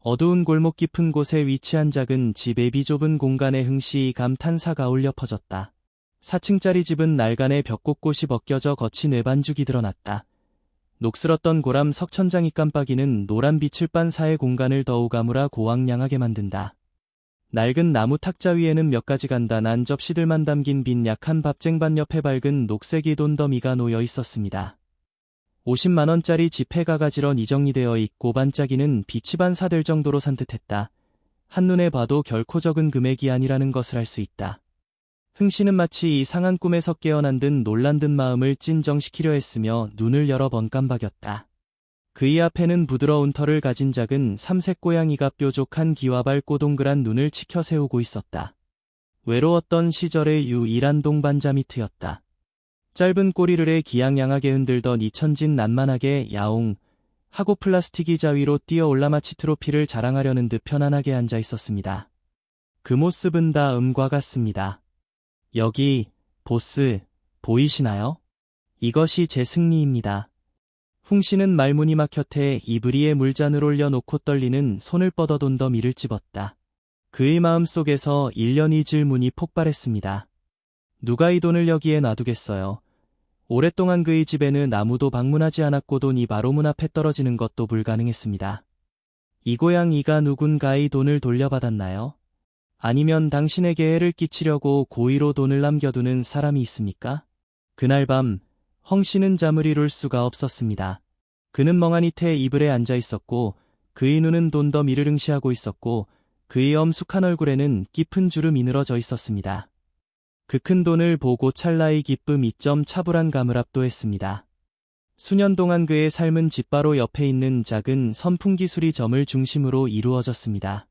어두운 골목 깊은 곳에 위치한 작은 집의 비좁은 공간에 흥시 감탄사가 울려 퍼졌다. 4층짜리 집은 날간의 벽 곳곳이 벗겨져 거친 외반죽이 드러났다. 녹슬었던 고람 석천장이 깜빡이는 노란 빛을 빤사의 공간을 더욱 암울하고 고왕량하게 만든다. 낡은 나무 탁자 위에는 몇 가지 간단한 접시들만 담긴 빈 약한 밥쟁반 옆에 밝은 녹색이 돈더미가 놓여 있었습니다. 50만원짜리 지폐가 가지런히 정리되어 있고 반짝이는 빛이 반사될 정도로 산뜻했다. 한눈에 봐도 결코 적은 금액이 아니라는 것을 알 수 있다. 흥씨는 마치 이상한 꿈에서 깨어난 듯 놀란 듯 마음을 진정시키려 했으며 눈을 여러 번 깜박였다. 그의 앞에는 부드러운 털을 가진 작은 삼색 고양이가 뾰족한 귀와 밝고 동그란 눈을 치켜 세우고 있었다. 외로웠던 시절의 유일한 동반자미트였다. 짧은 꼬리를 기양양하게 흔들던 이천진 난만하게 야옹 하고 플라스틱 의자 위로 뛰어올라 마치 트로피를 자랑하려는 듯 편안하게 앉아 있었습니다. 그 모습은 다 음과 같습니다. 여기, 보스, 보이시나요? 이것이 제 승리입니다. 흥씨는 말문이 막혔해 이불이에 물잔을 올려놓고 떨리는 손을 뻗어돈 더미를 집었다. 그의 마음속에서 1년 잊을 문이 폭발했습니다. 누가 이 돈을 여기에 놔두겠어요. 오랫동안 그의 집에는 아무도 방문하지 않았고 돈이 바로 문 앞에 떨어지는 것도 불가능했습니다. 이 고양이가 누군가의 돈을 돌려받았나요? 아니면 당신에게 해를 끼치려고 고의로 돈을 남겨두는 사람이 있습니까? 그날 밤 헝씨는 잠을 이룰 수가 없었습니다. 그는 멍하니 태 이불에 앉아 있었고 그의 눈은 돈더미를 응시하고 있었고 그의 엄숙한 얼굴에는 깊은 주름이 늘어져 있었습니다. 그 큰 돈을 보고 찰나의 기쁨이 점 차분한 감을 압도했습니다. 수년 동안 그의 삶은 집 바로 옆에 있는 작은 선풍기 수리점을 중심으로 이루어졌습니다.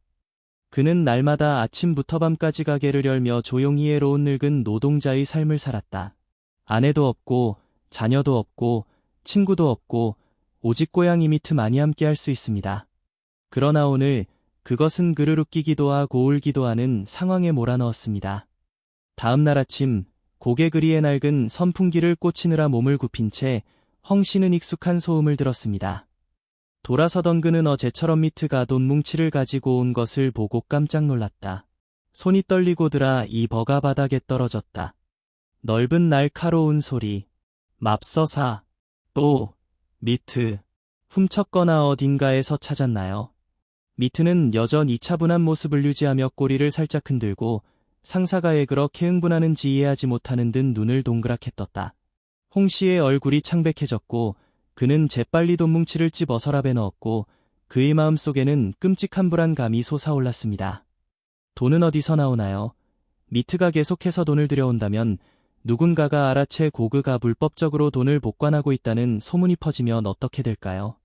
그는 날마다 아침부터 밤까지 가게를 열며 조용히 애로운 늙은 노동자의 삶을 살았다. 아내도 없고 자녀도 없고 친구도 없고 오직 고양이 미트만이 함께 할 수 있습니다. 그러나 오늘 그것은 그를 웃기기도 하고 울기도 하는 상황에 몰아넣었습니다. 다음 날 아침 고개 그리에 낡은 선풍기를 꽂히느라 몸을 굽힌 채 헝씨는 익숙한 소음을 들었습니다. 돌아서던 그는 어제처럼 미트가 돈 뭉치를 가지고 온 것을 보고 깜짝 놀랐다. 손이 떨리고 들아 이 버가 바닥에 떨어졌다. 넓은 날카로운 소리. 맙서사. 또 미트. 훔쳤거나 어딘가에서 찾았나요? 미트는 여전히 차분한 모습을 유지하며 꼬리를 살짝 흔들고 상사가 왜 그렇게 흥분하는지 이해하지 못하는 듯 눈을 동그랗게 떴다. 홍씨의 얼굴이 창백해졌고 그는 재빨리 돈 뭉치를 집어 서랍에 넣었고 그의 마음속에는 끔찍한 불안감이 솟아올랐습니다. 돈은 어디서 나오나요? 미트가 계속해서 돈을 들여온다면 누군가가 알아채 고그가 불법적으로 돈을 복관하고 있다는 소문이 퍼지면 어떻게 될까요?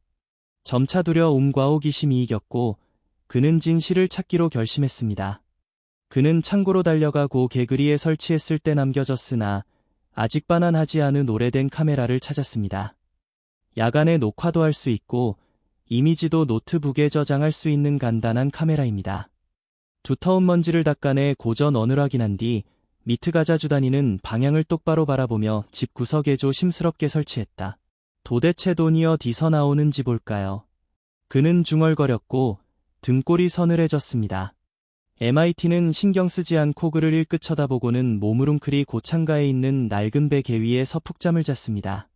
점차 두려움과 호기심이 이겼고 그는 진실을 찾기로 결심했습니다. 그는 창고로 달려가고 개구리에 설치했을 때 남겨졌으나 아직 반환하지 않은 오래된 카메라를 찾았습니다. 야간에 녹화도 할 수 있고 이미지도 노트북에 저장할 수 있는 간단한 카메라입니다. 두터운 먼지를 닦아내 고전 언을 확인한 뒤 미트가 자주 다니는 방향을 똑바로 바라보며 집 구석에 조심스럽게 설치했다. 도대체 돈이 어디서 나오는지 볼까요? 그는 중얼거렸고 등골이 서늘해졌습니다. MIT는 신경 쓰지 않고 그를 일끝 쳐다보고는 몸을 웅크리 고창가에 있는 낡은 베개 위에 서푹잠을 잤습니다.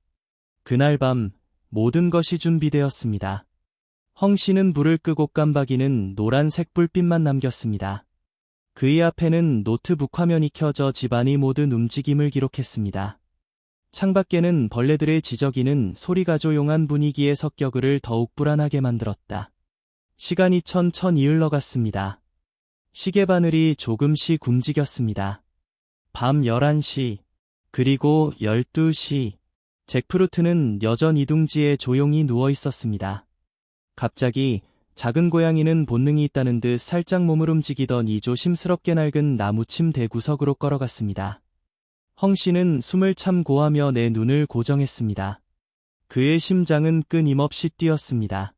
그날 밤 모든 것이 준비되었습니다. 헝씨는 불을 끄고 깜박이는 노란색 불빛만 남겼습니다. 그의 앞에는 노트북 화면이 켜져 집안의 모든 움직임을 기록했습니다. 창밖에는 벌레들의 지저귀는 소리가 조용한 분위기의 섞여 그를 더욱 불안하게 만들었다. 시간이 천천히 흘러갔습니다. 시계 바늘이 조금씩 움직였습니다. 밤 11시, 그리고 12시. 잭프루트는 여전히 둥지에 조용히 누워 있었습니다. 갑자기 작은 고양이는 본능이 있다는 듯 살짝 몸을 움직이더니 조심스럽게 낡은 나무침 대구석으로 걸어갔습니다. 헝씨는 숨을 참 고하며 내 눈을 고정했습니다. 그의 심장은 끊임없이 뛰었습니다.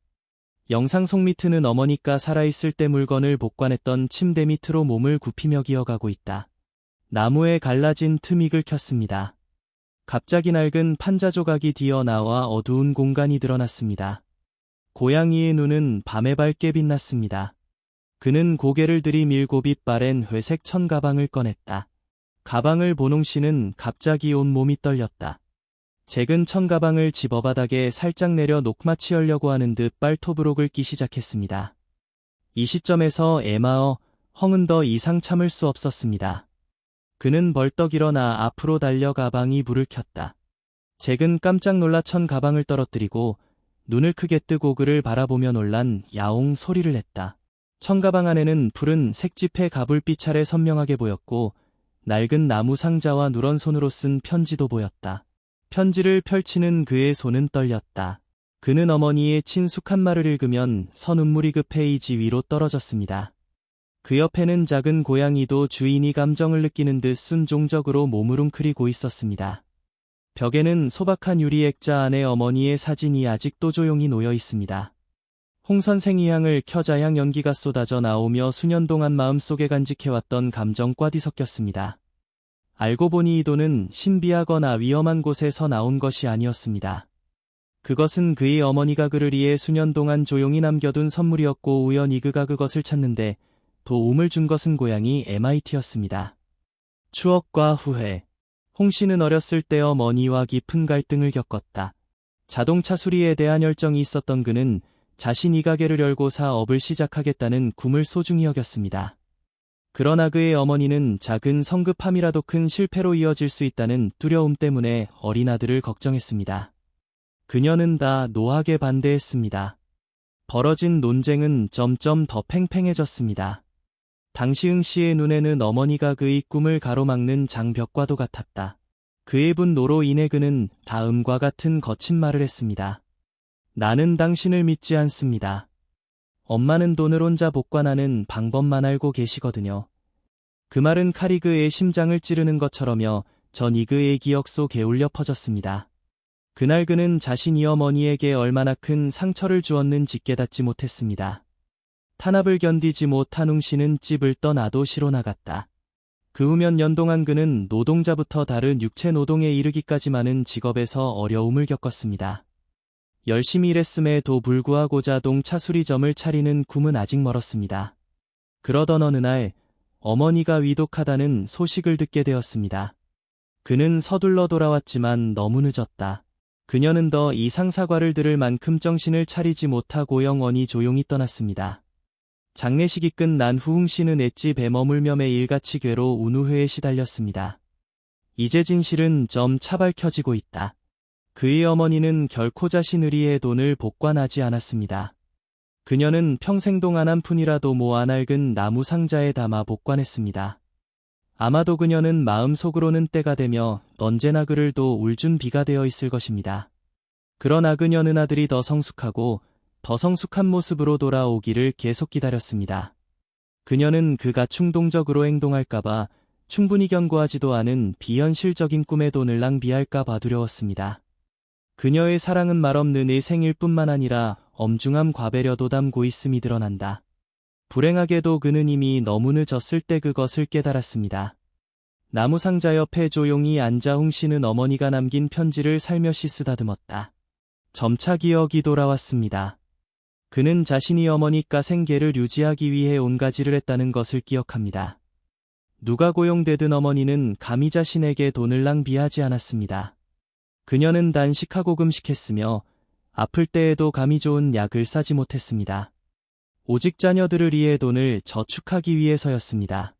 영상 속 미트는 어머니가 살아있을 때 물건을 복관했던 침대 밑으로 몸을 굽히며 기어가고 있다. 나무에 갈라진 틈이 긁혔습니다. 갑자기 낡은 판자 조각이 튀어나와 어두운 공간이 드러났습니다. 고양이의 눈은 밤에 밝게 빛났습니다. 그는 고개를 들이밀고 빛바랜 회색 천가방을 꺼냈다. 가방을 본 홍씨는 갑자기 온몸이 떨렸다. 잭은 천가방을 집어 바닥에 살짝 내려 녹마치 열려고 하는 듯 발톱으로 긁기 시작했습니다. 이 시점에서 헝은 더 이상 참을 수 없었습니다. 그는 벌떡 일어나 앞으로 달려 가방이 불을 켰다. 잭은 깜짝 놀라 천가방을 떨어뜨리고 눈을 크게 뜨고 그를 바라보며 놀란 야옹 소리를 냈다. 천가방 안에는 푸른 색지폐 가불빛 차례 선명하게 보였고 낡은 나무 상자와 누런 손으로 쓴 편지도 보였다. 편지를 펼치는 그의 손은 떨렸다. 그는 어머니의 친숙한 말을 읽으면 선운물이 그 페이지 위로 떨어졌습니다. 그 옆에는 작은 고양이도 주인이 감정을 느끼는 듯 순종적으로 몸을 웅크리고 있었습니다. 벽에는 소박한 유리 액자 안에 어머니의 사진이 아직도 조용히 놓여 있습니다. 홍 선생이 향을 켜자 향 연기가 쏟아져 나오며 수년 동안 마음속에 간직해왔던 감정과 뒤섞였습니다. 알고 보니 이 돈은 신비하거나 위험한 곳에서 나온 것이 아니었습니다. 그것은 그의 어머니가 그를 위해 수년 동안 조용히 남겨둔 선물이었고 우연히 그가 그것을 찾는데 도움을 준 것은 고양이 MIT였습니다. 추억과 후회. 홍 씨는 어렸을 때 어머니와 깊은 갈등을 겪었다. 자동차 수리에 대한 열정이 있었던 그는 자신이 가게를 열고 사업을 시작하겠다는 꿈을 소중히 여겼습니다. 그러나 그의 어머니는 작은 성급함이라도 큰 실패로 이어질 수 있다는 두려움 때문에 어린 아들을 걱정했습니다. 그녀는 다 노하게 반대했습니다. 벌어진 논쟁은 점점 더 팽팽해졌습니다. 당시 응 씨의 눈에는 어머니가 그의 꿈을 가로막는 장벽과도 같았다. 그의 분노로 인해 그는 다음과 같은 거친 말을 했습니다. 나는 당신을 믿지 않습니다. 엄마는 돈을 혼자 복관하는 방법만 알고 계시거든요. 그 말은 칼이 그의 심장을 찌르는 것처럼요. 전이 그의 기억 속에 울려 퍼졌습니다. 그날 그는 자신이 어머니에게 얼마나 큰 상처를 주었는지 깨닫지 못했습니다. 탄압을 견디지 못한 웅 씨는 집을 떠나 도시로 나갔다. 그 후 몇 년 동안 그는 노동자부터 다른 육체 노동에 이르기까지 많은 직업에서 어려움을 겪었습니다. 열심히 일했음에도 불구하고 자동차 수리점을 차리는 꿈은 아직 멀었습니다. 그러던 어느 날 어머니가 위독하다는 소식을 듣게 되었습니다. 그는 서둘러 돌아왔지만 너무 늦었다. 그녀는 더 이상 사과를 들을 만큼 정신을 차리지 못하고 영원히 조용히 떠났습니다. 장례식이 끝난 후 웅 씨는 맷집에 머물며 매일같이 괴로운 우회에 시달렸습니다. 이제 진실은 점차 밝혀지고 있다. 그의 어머니는 결코 자신을 위해 돈을 복관하지 않았습니다. 그녀는 평생 동안 한 푼이라도 모아 낡은 나무 상자에 담아 복관했습니다. 아마도 그녀는 마음속으로는 때가 되며 언제나 그를 도 울준 비가 되어 있을 것입니다. 그러나 그녀는 아들이 더 성숙하고 더 성숙한 모습으로 돌아오기를 계속 기다렸습니다. 그녀는 그가 충동적으로 행동할까봐 충분히 견고하지도 않은 비현실적인 꿈에 돈을 낭비할까봐 두려웠습니다. 그녀의 사랑은 말없는 의생일 뿐만 아니라 엄중함 과배려도 담고 있음이 드러난다. 불행하게도 그는 이미 너무 늦었을 때 그것을 깨달았습니다. 나무 상자 옆에 조용히 앉아 홍 씨는 어머니가 남긴 편지를 살며시 쓰다듬었다. 점차 기억이 돌아왔습니다. 그는 자신이 어머니가 생계를 유지하기 위해 온 가지를 했다는 것을 기억합니다. 누가 고용되든 어머니는 감히 자신에게 돈을 낭비하지 않았습니다. 그녀는 단식하고 금식했으며 아플 때에도 감이 좋은 약을 싸지 못했습니다. 오직 자녀들을 위해 돈을 저축하기 위해서였습니다.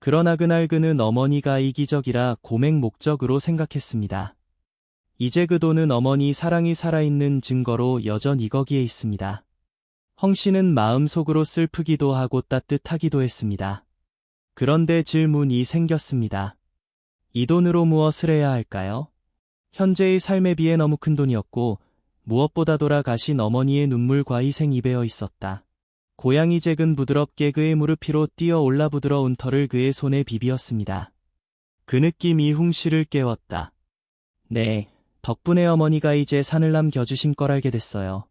그러나 그날 그는 어머니가 이기적이라 고맹 목적으로 생각했습니다. 이제 그 돈은 어머니 사랑이 살아있는 증거로 여전히 거기에 있습니다. 헝 씨는 마음속으로 슬프기도 하고 따뜻하기도 했습니다. 그런데 질문이 생겼습니다. 이 돈으로 무엇을 해야 할까요? 현재의 삶에 비해 너무 큰 돈이었고 무엇보다 돌아가신 어머니의 눈물과 희생이 배어 있었다. 고양이 잭은 부드럽게 그의 무릎 위로 뛰어올라 부드러운 털을 그의 손에 비비었습니다. 그 느낌이 홍 씨를 깨웠다. 네, 덕분에 어머니가 이제 산을 남겨주신 걸 알게 됐어요.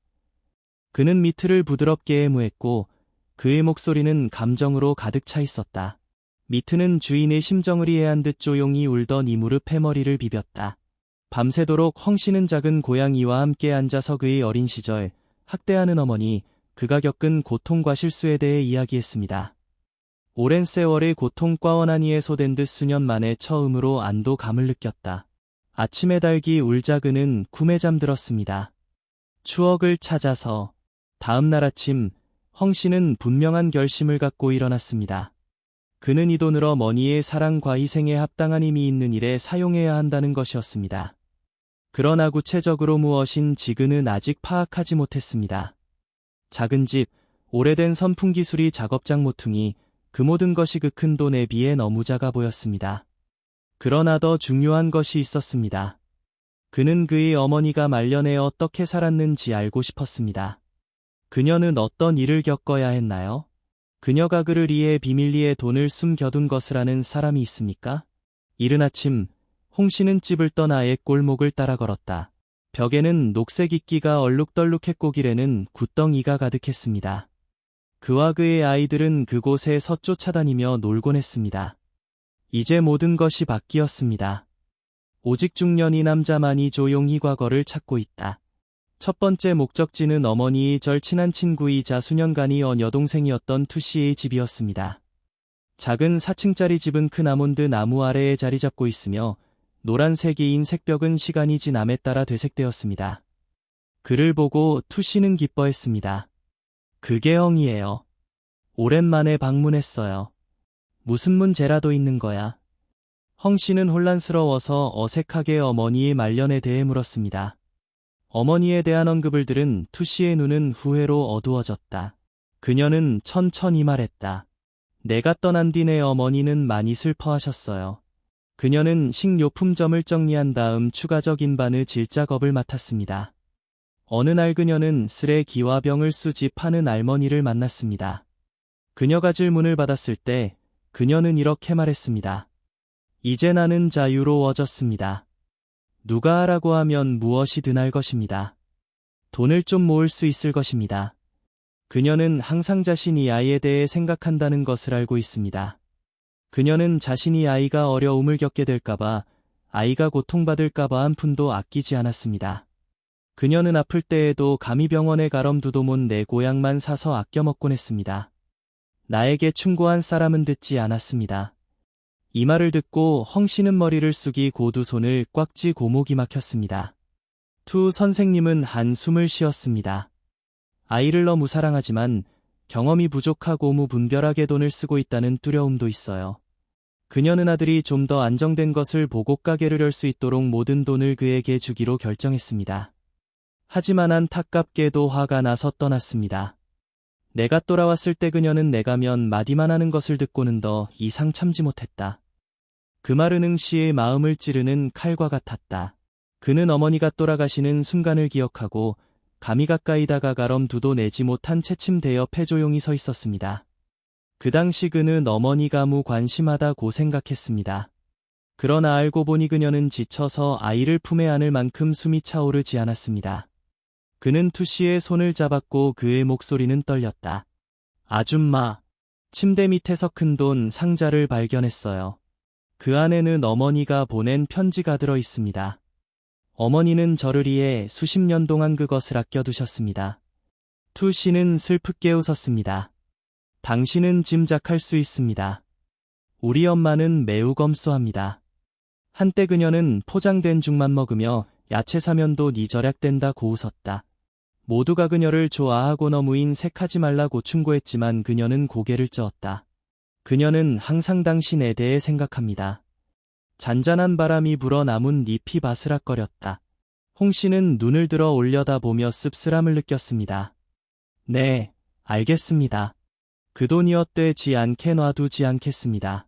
그는 미트를 부드럽게 애무했고 그의 목소리는 감정으로 가득 차 있었다. 미트는 주인의 심정을 이해한 듯 조용히 울던 이 무릎에 머리를 비볐다. 밤새도록 헝 씨는 작은 고양이와 함께 앉아서 그의 어린 시절, 학대하는 어머니, 그가 겪은 고통과 실수에 대해 이야기했습니다. 오랜 세월의 고통과 원한이 해소된 듯 수년 만에 처음으로 안도감을 느꼈다. 아침에 닭이 울자 그는 꿈에 잠들었습니다. 추억을 찾아서 다음 날 아침 헝 씨는 분명한 결심을 갖고 일어났습니다. 그는 이 돈을 어머니의 사랑과 희생에 합당한 의미 있는 일에 사용해야 한다는 것이었습니다. 그러나 구체적으로 무엇인지 그는 아직 파악하지 못했습니다. 작은 집, 오래된 선풍기수리 작업장 모퉁이, 그 모든 것이 그 큰 돈에 비해 너무 작아 보였습니다. 그러나 더 중요한 것이 있었습니다. 그는 그의 어머니가 말년에 어떻게 살았는지 알고 싶었습니다. 그녀는 어떤 일을 겪어야 했나요? 그녀가 그를 위해 비밀리에 돈을 숨겨둔 것을 아는 사람이 있습니까? 이른 아침, 홍 씨는 집을 떠나 옛 골목을 따라 걸었다. 벽에는 녹색 이끼가 얼룩덜룩했고 길에는 굿덩이가 가득했습니다. 그와 그의 아이들은 그곳에 쫓아다니며 놀곤 했습니다. 이제 모든 것이 바뀌었습니다. 오직 중년이 남자만이 조용히 과거를 찾고 있다. 첫 번째 목적지는 어머니의 절친한 친구이자 수년간이 여동생이었던 투씨의 집이었습니다. 작은 4층짜리 집은 큰 아몬드 나무 아래에 자리 잡고 있으며 노란색인 색벽은 시간이 지남에 따라 되색되었습니다. 그를 보고 투씨는 기뻐했습니다. 그게 엉이에요. 오랜만에 방문했어요. 무슨 문제라도 있는 거야? 헝 씨는 혼란스러워서 어색하게 어머니의 말년에 대해 물었습니다. 어머니에 대한 언급을 들은 투씨의 눈은 후회로 어두워졌다. 그녀는 천천히 말했다. 내가 떠난 뒤 내 어머니는 많이 슬퍼하셨어요. 그녀는 식료품점을 정리한 다음 추가적인 반의 질 작업을 맡았습니다. 어느 날 그녀는 쓸에 기와병을 수집하는 할머니를 만났습니다. 그녀가 질문을 받았을 때 그녀는 이렇게 말했습니다. 이제 나는 자유로워졌습니다. 누가 하라고 하면 무엇이든 할 것입니다. 돈을 좀 모을 수 있을 것입니다. 그녀는 항상 자신이 아이에 대해 생각한다는 것을 알고 있습니다. 그녀는 자신이 아이가 어려움을 겪게 될까봐, 아이가 고통받을까봐 한 푼도 아끼지 않았습니다. 그녀는 아플 때에도 감히 병원에 가럼두도 못 내 고약만 사서 아껴 먹곤 했습니다. 나에게 충고한 사람은 듣지 않았습니다. 이 말을 듣고 헝 씨는 머리를 숙이고 두 손을 꽉 쥐 고목이 막혔습니다. 투 선생님은 한숨을 쉬었습니다. 아이를 너무 사랑하지만 경험이 부족하고 무분별하게 돈을 쓰고 있다는 두려움도 있어요. 그녀는 아들이 좀 더 안정된 것을 보고 가게를 열 수 있도록 모든 돈을 그에게 주기로 결정했습니다. 하지만 안타깝게도 화가 나서 떠났습니다. 내가 돌아왔을 때 그녀는 내가면 마디만 하는 것을 듣고는 더 이상 참지 못했다. 그 말은 응 씨의 마음을 찌르는 칼과 같았다. 그는 어머니가 돌아가시는 순간을 기억하고 감히 가까이 다가가 럼두도 내지 못한 채침대 옆에 조용히 서 있었습니다. 그 당시 그는 어머니가 무관심하다고 생각했습니다. 그러나 알고 보니 그녀는 지쳐서 아이를 품에 안을 만큼 숨이 차오르지 않았습니다. 그는 투씨의 손을 잡았고 그의 목소리는 떨렸다. 아줌마, 침대 밑에서 큰 돈 상자를 발견했어요. 그 안에는 어머니가 보낸 편지가 들어 있습니다. 어머니는 저를 위해 수십 년 동안 그것을 아껴두셨습니다. 투씨는 슬프게 웃었습니다. 당신은 짐작할 수 있습니다. 우리 엄마는 매우 검소합니다. 한때 그녀는 포장된 죽만 먹으며 야채 사면도 니 절약된다고 웃었다. 모두가 그녀를 좋아하고 너무 인색하지 말라고 충고했지만 그녀는 고개를 저었다. 그녀는 항상 당신에 대해 생각합니다. 잔잔한 바람이 불어 나문 잎이 바스락거렸다. 홍 씨는 눈을 들어 올려다보며 씁쓸함을 느꼈습니다. 네, 알겠습니다. 그 돈이 헛되지 않게 놔두지 않겠습니다.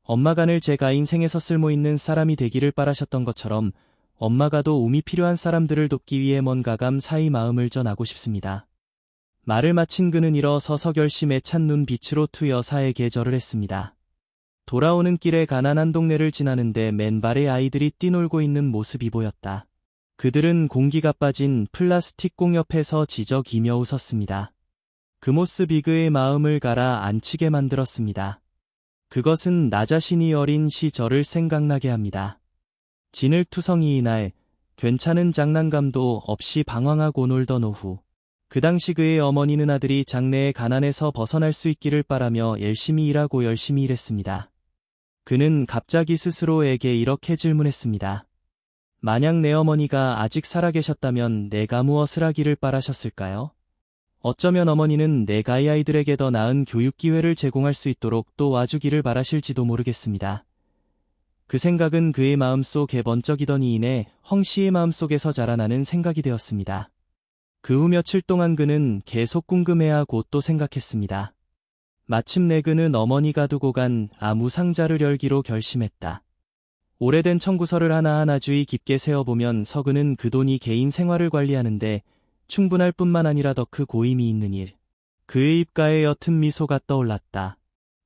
엄마가 늘 제가 인생에서 쓸모있는 사람이 되기를 바라셨던 것처럼 엄마가 도 움이 필요한 사람들을 돕기 위해 뭔가 감사히 마음을 전하고 싶습니다. 말을 마친 그는 일어서서 결심에 찬 눈빛으로 투 여사에게 절을 했습니다. 돌아오는 길에 가난한 동네를 지나는데 맨발의 아이들이 뛰놀고 있는 모습이 보였다. 그들은 공기가 빠진 플라스틱 공 옆에서 지저귀며 웃었습니다. 그 모습이 그의 마음을 가라앉히게 만들었습니다. 그것은 나 자신이 어린 시절을 생각나게 합니다. 진흙투성이인 날, 괜찮은 장난감도 없이 방황하고 놀던 오후. 그 당시 그의 어머니는 아들이 장래의 가난에서 벗어날 수 있기를 바라며 열심히 일하고 열심히 일했습니다. 그는 갑자기 스스로에게 이렇게 질문했습니다. 만약 내 어머니가 아직 살아계셨다면 내가 무엇을 하기를 바라셨을까요? 어쩌면 어머니는 내가 이 아이들에게 더 나은 교육 기회를 제공할 수 있도록 또 와주기를 바라실지도 모르겠습니다. 그 생각은 그의 마음속에 번쩍이더니 이내 헝씨의 마음속에서 자라나는 생각이 되었습니다. 그 후 며칠 동안 그는 계속 궁금해하고 또 생각했습니다. 마침내 그는 어머니가 두고 간 아무 상자를 열기로 결심했다. 오래된 청구서를 하나하나 주의 깊게 세어보면서 그는 그 돈이 개인 생활을 관리하는데 충분할 뿐만 아니라 더 크 고임이 있는 일. 그의 입가에 옅은 미소가 떠올랐다.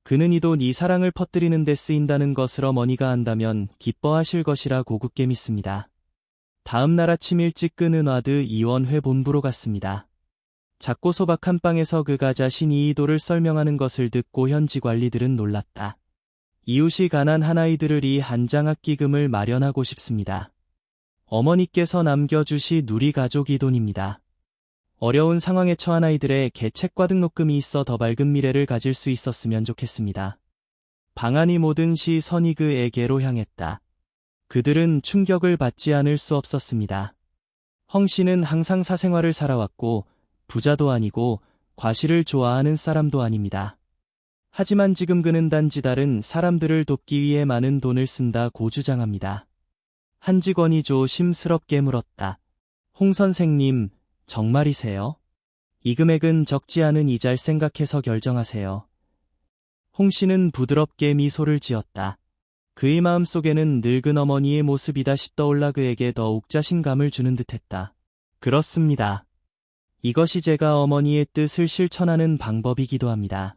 그는 이 돈 이 사랑을 퍼뜨리는 데 쓰인다는 것을 어머니가 안다면 기뻐하실 것이라 고급게 믿습니다. 다음 날 아침 일찍 그는 와드 이원회 본부로 갔습니다. 작고 소박한 방에서 그가 자신이 이 도를 설명하는 것을 듣고 현지 관리들은 놀랐다. 이웃이 가난한 아이들을 이 한 장학기금을 마련하고 싶습니다. 어머니께서 남겨주시 누리 가족 이 돈입니다. 어려운 상황에 처한 아이들의 책과 등록금이 있어 더 밝은 미래를 가질 수 있었으면 좋겠습니다. 방안이 모든 시선이 그에게로 향했다. 그들은 충격을 받지 않을 수 없었습니다. 헝 씨는 항상 사생활을 살아왔고 부자도 아니고 과실을 좋아하는 사람도 아닙니다. 하지만 지금 그는 단지 다른 사람들을 돕기 위해 많은 돈을 쓴다고 주장합니다. 한 직원이 조심스럽게 물었다. 홍 선생님, 정말이세요? 이 금액은 적지 않은 이자를 생각해서 결정하세요. 홍 씨는 부드럽게 미소를 지었다. 그의 마음속에는 늙은 어머니의 모습이 다시 떠올라 그에게 더욱 자신감을 주는 듯했다. 그렇습니다. 이것이 제가 어머니의 뜻을 실천하는 방법이기도 합니다.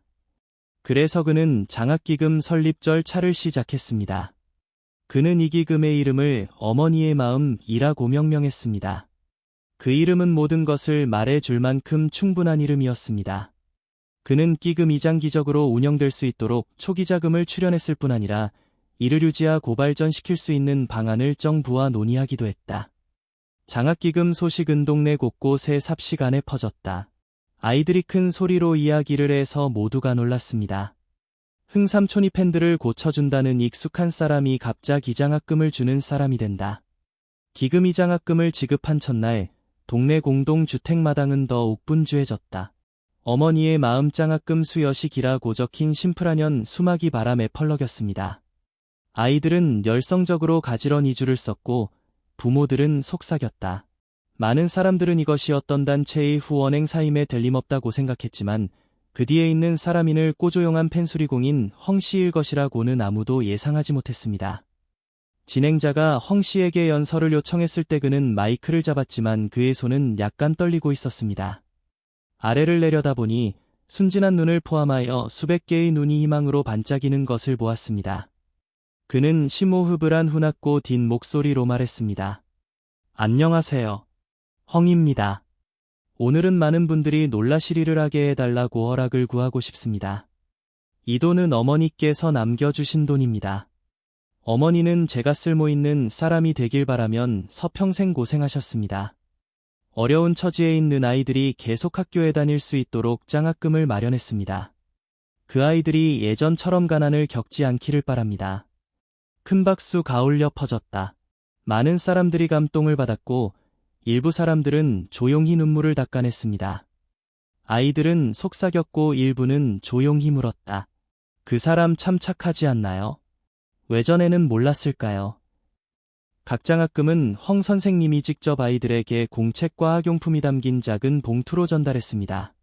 그래서 그는 장학기금 설립 절차를 시작했습니다. 그는 이 기금의 이름을 어머니의 마음이라고 명명했습니다. 그 이름은 모든 것을 말해줄 만큼 충분한 이름이었습니다. 그는 기금이 장기적으로 운영될 수 있도록 초기 자금을 출연했을 뿐 아니라 이를 유지하고 발전시킬 수 있는 방안을 정부와 논의하기도 했다. 장학기금 소식은 동네 곳곳에 삽시간에 퍼졌다. 아이들이 큰 소리로 이야기를 해서 모두가 놀랐습니다. 흥삼촌이 팬들을 고쳐준다는 익숙한 사람이 갑자기 장학금을 주는 사람이 된다. 기금이 장학금을 지급한 첫날 동네 공동주택마당은 더욱 분주해졌다. 어머니의 마음 장학금 수여식이라고 적힌 심플한연 수막이 바람에 펄럭였습니다. 아이들은 열성적으로 가지런히 줄을 섰고 부모들은 속삭였다. 많은 사람들은 이것이 어떤 단체의 후원 행사임에 틀림없다고 생각했지만 그 뒤에 있는 사람인을 꼬조용한 펜수리공인 헝 씨일 것이라고는 아무도 예상하지 못했습니다. 진행자가 헝 씨에게 연설을 요청했을 때 그는 마이크를 잡았지만 그의 손은 약간 떨리고 있었습니다. 아래를 내려다보니 순진한 눈을 포함하여 수백 개의 눈이 희망으로 반짝이는 것을 보았습니다. 그는 심호흡을 후낮고 딘 목소리로 말했습니다. 안녕하세요. 헝입니다. 오늘은 많은 분들이 놀라시리를 하게 해달라고 허락을 구하고 싶습니다. 이 돈은 어머니께서 남겨주신 돈입니다. 어머니는 제가 쓸모 있는 사람이 되길 바라면 서평생 고생하셨습니다. 어려운 처지에 있는 아이들이 계속 학교에 다닐 수 있도록 장학금을 마련했습니다. 그 아이들이 예전처럼 가난을 겪지 않기를 바랍니다. 큰 박수가 울려 퍼졌다. 많은 사람들이 감동을 받았고 일부 사람들은 조용히 눈물을 닦아냈습니다. 아이들은 속삭였고 일부는 조용히 물었다. 그 사람 참 착하지 않나요? 왜 전에는 몰랐을까요? 각 장학금은 헝 선생님이 직접 아이들에게 공책과 학용품이 담긴 작은 봉투로 전달했습니다.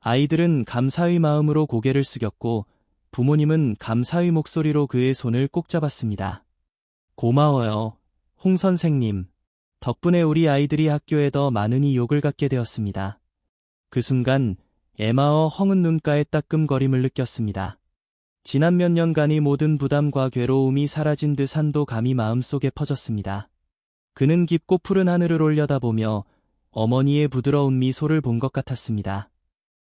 아이들은 감사의 마음으로 고개를 숙였고 부모님은 감사의 목소리로 그의 손을 꼭 잡았습니다. 고마워요, 홍 선생님. 덕분에 우리 아이들이 학교에 더 많은 이욕을 갖게 되었습니다. 그 순간 에마어 헝은 눈가에 따끔거림을 느꼈습니다. 지난 몇 년간의 모든 부담과 괴로움이 사라진 듯 한도감이 마음속에 퍼졌습니다. 그는 깊고 푸른 하늘을 올려다보며 어머니의 부드러운 미소를 본 것 같았습니다.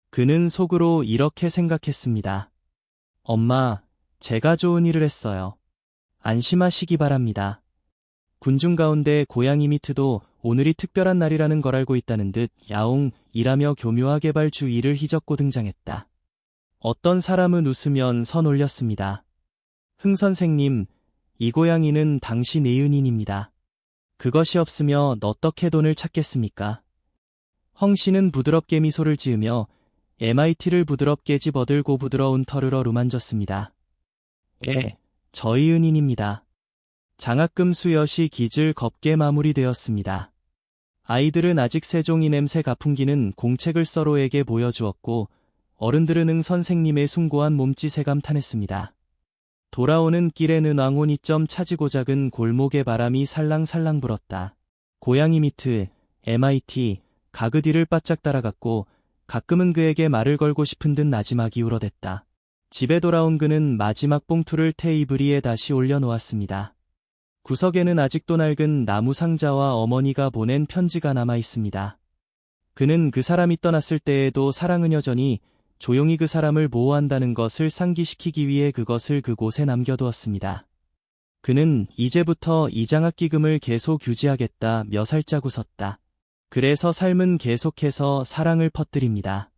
그는 속으로 이렇게 생각했습니다. 엄마, 제가 좋은 일을 했어요. 안심하시기 바랍니다. 군중 가운데 고양이 미트도 오늘이 특별한 날이라는 걸 알고 있다는 듯 야옹 이라며 교묘하게 발주 위를 휘젓고 등장했다. 어떤 사람은 웃으면 선 올렸습니다. 흥 선생님, 이 고양이는 당신의 은인입니다. 그것이 없으면 어떻게 돈을 찾겠습니까? 헝 씨는 부드럽게 미소를 지으며 MIT를 부드럽게 집어들고 부드러운 털을 어루만졌습니다. 저희 은인입니다. 장학금 수여시 기질 겁게 마무리되었습니다. 아이들은 아직 세종이 냄새 가풍기는 공책을 서로에게 보여주었고 어른들은 응 선생님의 숭고한 몸짓에 감탄했습니다. 돌아오는 길에는 왕혼이점 차지고 작은 골목에 바람이 살랑살랑 불었다. 고양이 미트, MIT, 가그 뒤를 바짝 따라갔고 가끔은 그에게 말을 걸고 싶은 듯 나지막이 울어댔다. 집에 돌아온 그는 마지막 봉투를 테이블 위에 다시 올려놓았습니다. 구석에는 아직도 낡은 나무 상자와 어머니가 보낸 편지가 남아 있습니다. 그는 그 사람이 떠났을 때에도 사랑은 여전히 조용히 그 사람을 보호한다는 것을 상기시키기 위해 그것을 그곳에 남겨두었습니다. 그는 이제부터 이 장학기금을 계속 유지하겠다며 살짝 웃었다. 그래서 삶은 계속해서 사랑을 퍼뜨립니다.